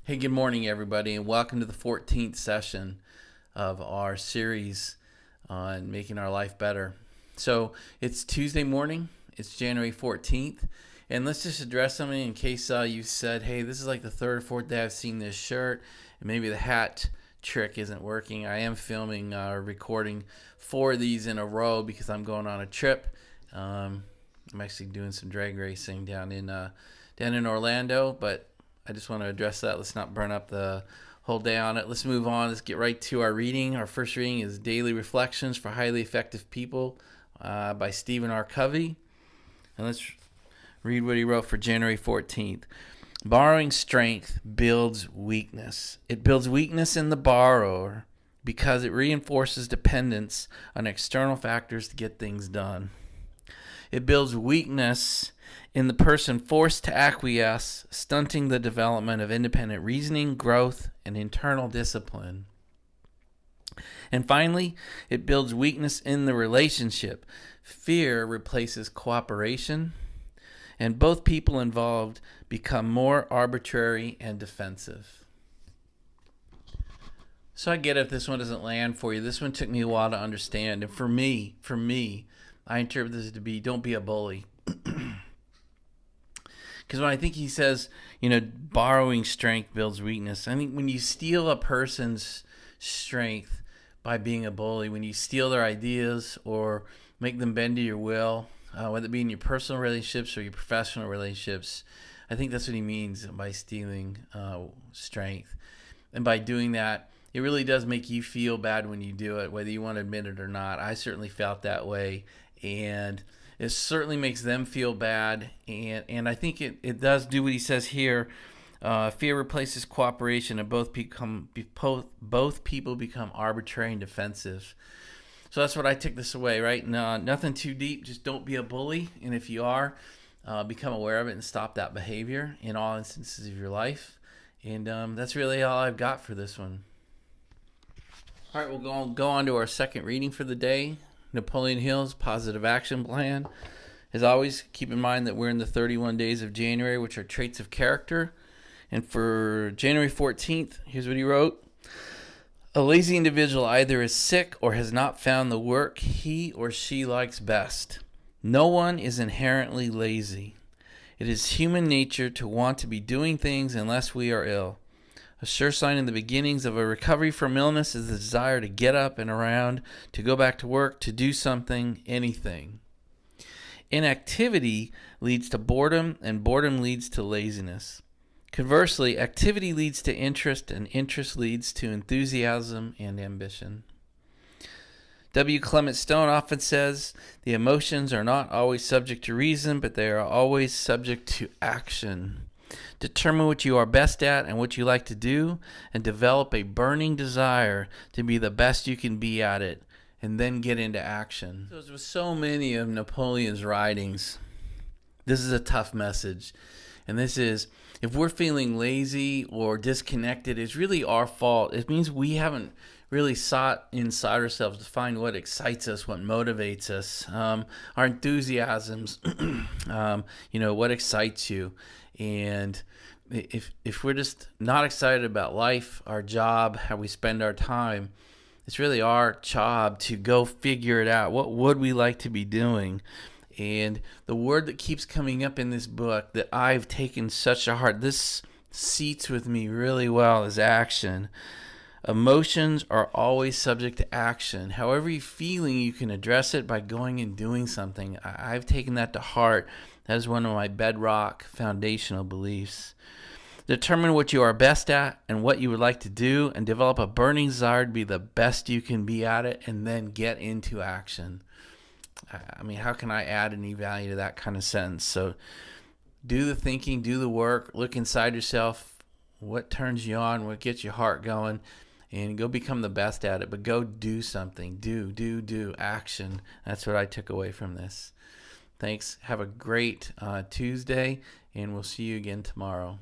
Hey, good morning, everybody, and welcome to the 14th session of our series on making our life better. So it's Tuesday morning, it's January 14th, and let's just address something in case you said, hey, this is like the third or fourth day I've seen this shirt, and maybe the hat trick isn't working. I am filming recording 4 of these in a row because I'm going on a trip. I'm actually doing some drag racing down in Orlando, but I just want to address that. Let's not burn up the whole day on it. Let's move on. Let's get right to our reading. Our first reading is Daily Reflections for Highly Effective People by Stephen R. Covey. And let's read what he wrote for January 14th. Borrowing strength builds weakness. It builds weakness in the borrower because it reinforces dependence on external factors to get things done. It builds weakness in the person forced to acquiesce, stunting the development of independent reasoning, growth, and internal discipline. And finally, it builds weakness in the relationship. Fear replaces cooperation, and both people involved become more arbitrary and defensive. So I get it if this one doesn't land for you. This one took me a while to understand. And for me, I interpret this to be, don't be a bully. Because when I think he says, borrowing strength builds weakness, I think when you steal a person's strength by being a bully, when you steal their ideas or make them bend to your will, whether it be in your personal relationships or your professional relationships, I think that's what he means by stealing strength. And by doing that, it really does make you feel bad when you do it, whether you want to admit it or not. I certainly felt that way. And it certainly makes them feel bad, and I think it does do what he says here. Fear replaces cooperation, and both people become arbitrary and defensive. So that's what I took this away, right? No, nothing too deep. Just don't be a bully, and if you are, become aware of it and stop that behavior in all instances of your life. And that's really all I've got for this one. All right, we'll go on to our second reading for the day. Napoleon Hill's Positive Action Plan. As always, keep in mind that we're in the 31 days of January, which are traits of character. And for January 14th, here's what he wrote. A lazy individual either is sick or has not found the work he or she likes best. No one is inherently lazy. It is human nature to want to be doing things unless we are ill. A sure sign in the beginnings of a recovery from illness is the desire to get up and around, to go back to work, to do something, anything. Inactivity leads to boredom, and boredom leads to laziness. Conversely, activity leads to interest, and interest leads to enthusiasm and ambition. W. Clement Stone often says, the emotions are not always subject to reason, but they are always subject to action. Determine what you are best at and what you like to do, and develop a burning desire to be the best you can be at it, and then get into action. So, as with so many of Napoleon's writings, this is a tough message. And this is, if we're feeling lazy or disconnected, it's really our fault. It means we haven't really sought inside ourselves to find what excites us, what motivates us, our enthusiasms, what excites you. And if we're just not excited about life, our job, how we spend our time, it's really our job to go figure it out. What would we like to be doing? And the word that keeps coming up in this book that I've taken such to heart, this seats with me really well, is action. Emotions are always subject to action. However you're feeling, you can address it by going and doing something. I've taken that to heart. That is one of my bedrock foundational beliefs. Determine what you are best at and what you would like to do, and develop a burning desire to be the best you can be at it, and then get into action. I mean, how can I add any value to that kind of sentence? So do the thinking, do the work, look inside yourself, what turns you on, what gets your heart going, and go become the best at it. But go do something. Do action. That's what I took away from this. Thanks. Have a great Tuesday, and we'll see you again tomorrow.